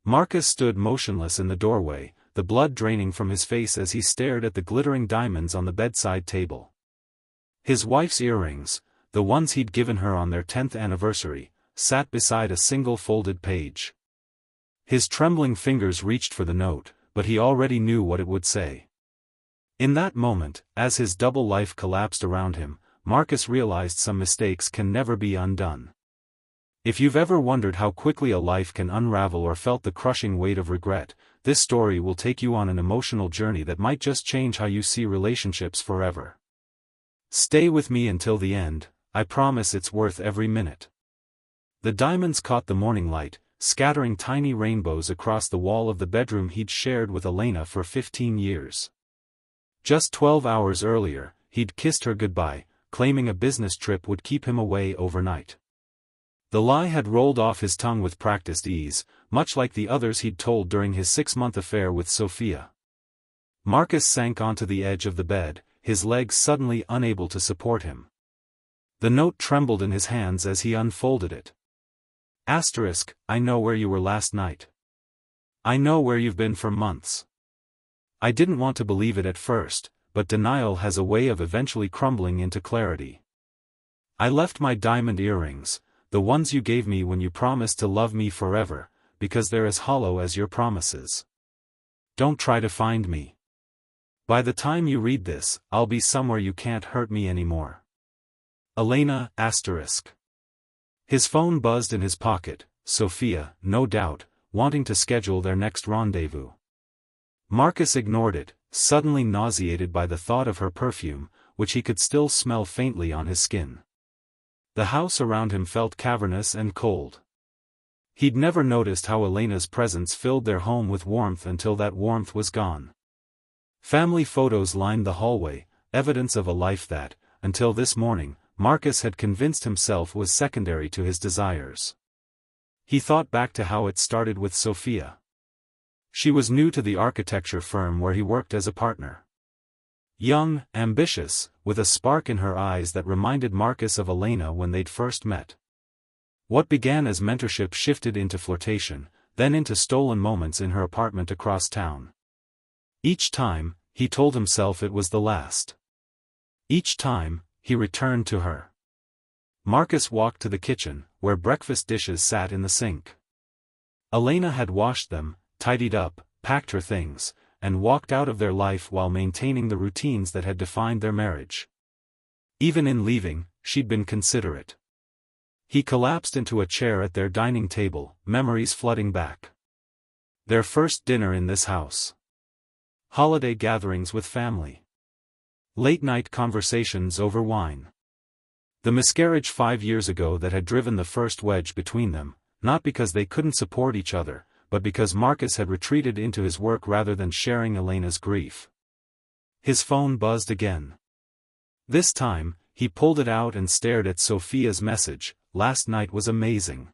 Marcus stood motionless in the doorway, the blood draining from his face as he stared at the glittering diamonds on the bedside table. His wife's earrings, the ones he'd given her on their 10th anniversary, sat beside a single folded page. His trembling fingers reached for the note, but he already knew what it would say. In that moment, as his double life collapsed around him, Marcus realized some mistakes can never be undone. If you've ever wondered how quickly a life can unravel or felt the crushing weight of regret, this story will take you on an emotional journey that might just change how you see relationships forever. Stay with me until the end, I promise it's worth every minute. The diamonds caught the morning light, scattering tiny rainbows across the wall of the bedroom he'd shared with Elena for 15 years. Just 12 hours earlier, he'd kissed her goodbye, claiming a business trip would keep him away overnight. The lie had rolled off his tongue with practiced ease, much like the others he'd told during his 6-month affair with Sophia. Marcus sank onto the edge of the bed, his legs suddenly unable to support him. The note trembled in his hands as he unfolded it. I know where you were last night. I know where you've been for months. I didn't want to believe it at first, but denial has a way of eventually crumbling into clarity. I left my diamond earrings, the ones you gave me when you promised to love me forever, because they're as hollow as your promises. Don't try to find me. By the time you read this, I'll be somewhere you can't hurt me anymore. Elena, His phone buzzed in his pocket, Sophia, no doubt, wanting to schedule their next rendezvous. Marcus ignored it, suddenly nauseated by the thought of her perfume, which he could still smell faintly on his skin. The house around him felt cavernous and cold. He'd never noticed how Elena's presence filled their home with warmth until that warmth was gone. Family photos lined the hallway, evidence of a life that, until this morning, Marcus had convinced himself was secondary to his desires. He thought back to how it started with Sophia. She was new to the architecture firm where he worked as a partner. Young, ambitious, with a spark in her eyes that reminded Marcus of Elena when they'd first met. What began as mentorship shifted into flirtation, then into stolen moments in her apartment across town. Each time, he told himself it was the last. Each time, he returned to her. Marcus walked to the kitchen, where breakfast dishes sat in the sink. Elena had washed them, tidied up, packed her things, and walked out of their life while maintaining the routines that had defined their marriage. Even in leaving, she'd been considerate. He collapsed into a chair at their dining table, memories flooding back. Their first dinner in this house. Holiday gatherings with family. Late-night conversations over wine. The miscarriage 5 years ago that had driven the first wedge between them, not because they couldn't support each other, but because Marcus had retreated into his work rather than sharing Elena's grief. His phone buzzed again. This time, he pulled it out and stared at Sophia's message. Last night was amazing.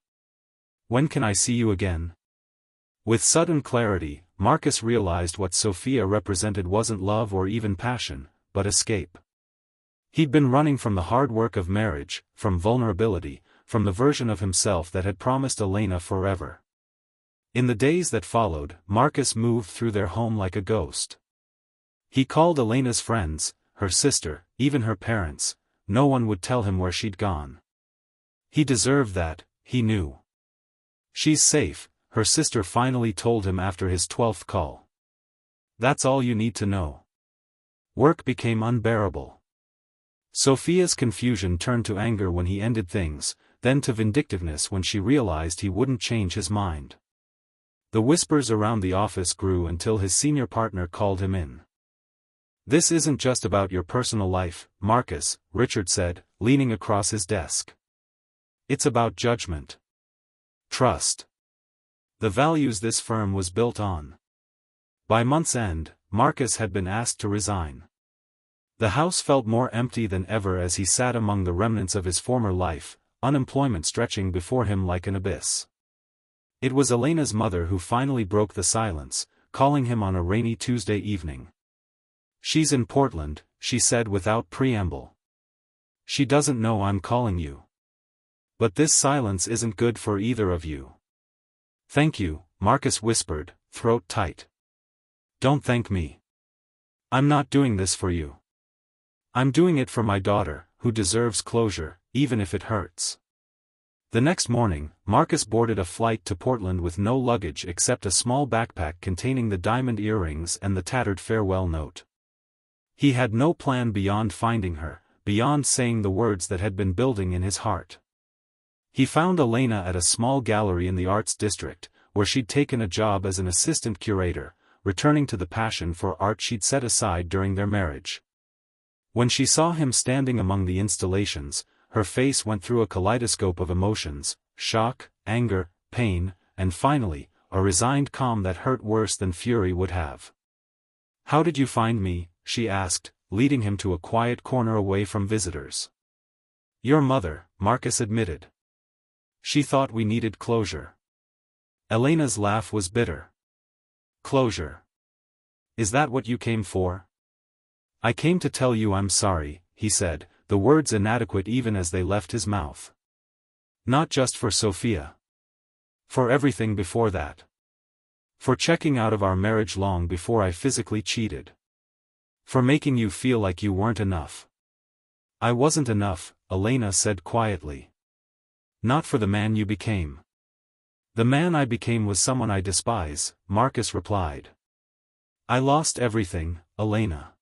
When can I see you again? With sudden clarity, Marcus realized what Sophia represented wasn't love or even passion, but escape. He'd been running from the hard work of marriage, from vulnerability, from the version of himself that had promised Elena forever. In the days that followed, Marcus moved through their home like a ghost. He called Elena's friends, her sister, even her parents. No one would tell him where she'd gone. He deserved that, he knew. She's safe, her sister finally told him after his 12th call. That's all you need to know. Work became unbearable. Sophia's confusion turned to anger when he ended things, then to vindictiveness when she realized he wouldn't change his mind. The whispers around the office grew until his senior partner called him in. This isn't just about your personal life, Marcus, Richard said, leaning across his desk. It's about judgment. Trust. The values this firm was built on. By month's end, Marcus had been asked to resign. The house felt more empty than ever as he sat among the remnants of his former life, unemployment stretching before him like an abyss. It was Elena's mother who finally broke the silence, calling him on a rainy Tuesday evening. She's in Portland, she said without preamble. She doesn't know I'm calling you. But this silence isn't good for either of you. Thank you, Marcus whispered, throat tight. Don't thank me. I'm not doing this for you. I'm doing it for my daughter, who deserves closure, even if it hurts. The next morning, Marcus boarded a flight to Portland with no luggage except a small backpack containing the diamond earrings and the tattered farewell note. He had no plan beyond finding her, beyond saying the words that had been building in his heart. He found Elena at a small gallery in the Arts District, where she'd taken a job as an assistant curator, returning to the passion for art she'd set aside during their marriage. When she saw him standing among the installations, her face went through a kaleidoscope of emotions: shock, anger, pain, and finally, a resigned calm that hurt worse than fury would have. "How did you find me?" she asked, leading him to a quiet corner away from visitors. "Your mother," Marcus admitted. "She thought we needed closure." Elena's laugh was bitter. "Closure? Is that what you came for?" "I came to tell you I'm sorry," he said, the words inadequate even as they left his mouth. "Not just for Sophia. For everything before that. For checking out of our marriage long before I physically cheated. For making you feel like you weren't enough." "I wasn't enough," Elena said quietly. "Not for the man you became." "The man I became was someone I despise," Marcus replied. "I lost everything, Elena.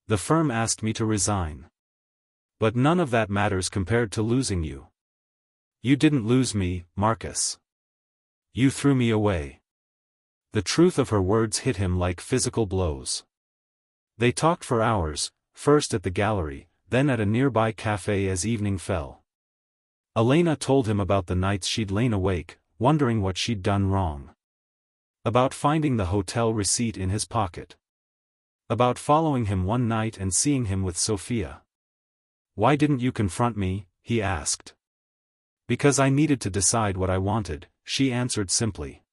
The firm asked me to resign. But none of that matters compared to losing you." "You didn't lose me, Marcus. You threw me away." The truth of her words hit him like physical blows. They talked for hours, first at the gallery, then at a nearby cafe as evening fell. Elena told him about the nights she'd lain awake, wondering what she'd done wrong. About finding the hotel receipt in his pocket. About following him one night and seeing him with Sophia. "Why didn't you confront me?" he asked. "Because I needed to decide what I wanted," she answered simply.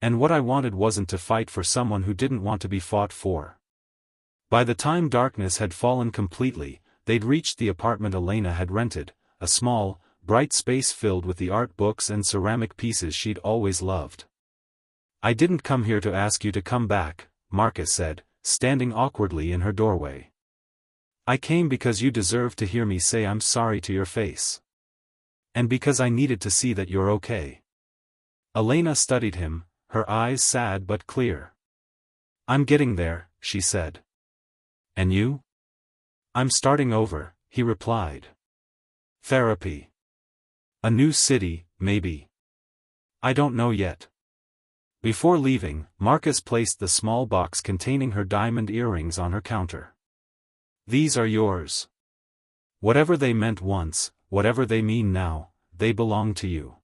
And what I wanted wasn't to fight for someone who didn't want to be fought for. By the time darkness had fallen completely, they'd reached the apartment Elena had rented, a small, bright space filled with the art books and ceramic pieces she'd always loved. "I didn't come here to ask you to come back," Marcus said, standing awkwardly in her doorway. "I came because you deserve to hear me say I'm sorry to your face. And because I needed to see that you're okay." Elena studied him, her eyes sad but clear. "I'm getting there," she said. "And you?" "I'm starting over," he replied. "Therapy. A new city, maybe. I don't know yet." Before leaving, Marcus placed the small box containing her diamond earrings on her counter. "These are yours. Whatever they meant once, whatever they mean now, they belong to you."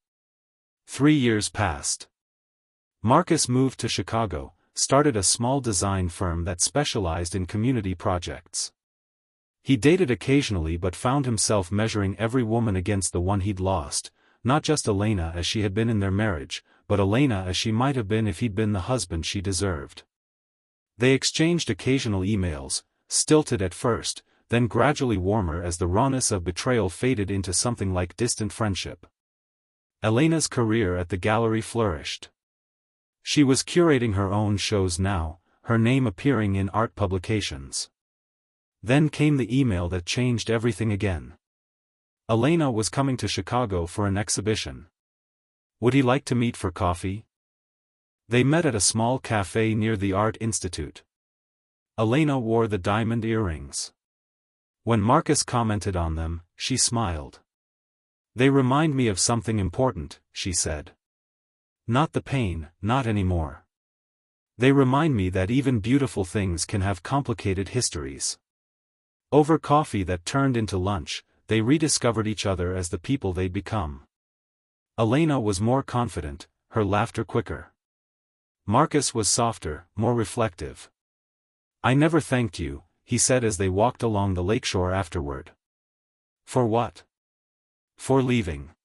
3 years passed. Marcus moved to Chicago, started a small design firm that specialized in community projects. He dated occasionally but found himself measuring every woman against the one he'd lost, not just Elena as she had been in their marriage, but Elena as she might have been if he'd been the husband she deserved. They exchanged occasional emails, stilted at first, then gradually warmer as the rawness of betrayal faded into something like distant friendship. Elena's career at the gallery flourished. She was curating her own shows now, her name appearing in art publications. Then came the email that changed everything again. Elena was coming to Chicago for an exhibition. Would he like to meet for coffee? They met at a small cafe near the Art Institute. Elena wore the diamond earrings. When Marcus commented on them, she smiled. "They remind me of something important," she said. "Not the pain, not anymore. They remind me that even beautiful things can have complicated histories." Over coffee that turned into lunch, they rediscovered each other as the people they'd become. Elena was more confident, her laughter quicker. Marcus was softer, more reflective. "I never thanked you," he said as they walked along the lakeshore afterward. "For what?" "For leaving.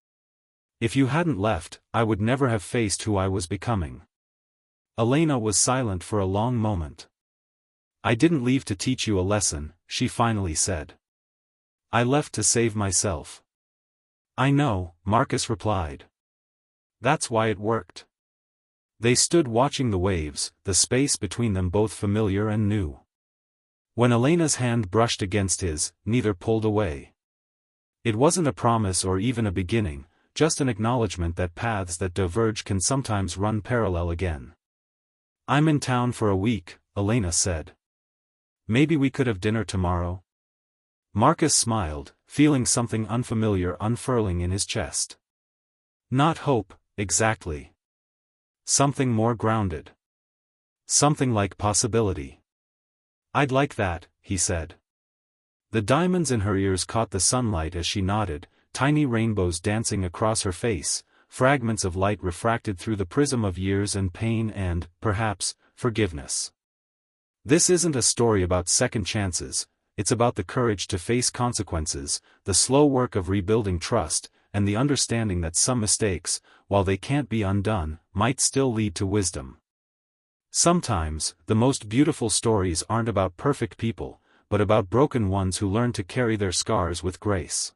If you hadn't left, I would never have faced who I was becoming." Elena was silent for a long moment. "I didn't leave to teach you a lesson," she finally said. "I left to save myself." "I know," Marcus replied. "That's why it worked." They stood watching the waves, the space between them both familiar and new. When Elena's hand brushed against his, neither pulled away. It wasn't a promise or even a beginning, just an acknowledgement that paths that diverge can sometimes run parallel again. "I'm in town for a week," Elena said. "Maybe we could have dinner tomorrow?" Marcus smiled, feeling something unfamiliar unfurling in his chest. Not hope, exactly. Something more grounded. Something like possibility. "I'd like that," he said. The diamonds in her ears caught the sunlight as she nodded, tiny rainbows dancing across her face, fragments of light refracted through the prism of years and pain and, perhaps, forgiveness. This isn't a story about second chances, it's about the courage to face consequences, the slow work of rebuilding trust, and the understanding that some mistakes, while they can't be undone, might still lead to wisdom. Sometimes, the most beautiful stories aren't about perfect people, but about broken ones who learn to carry their scars with grace.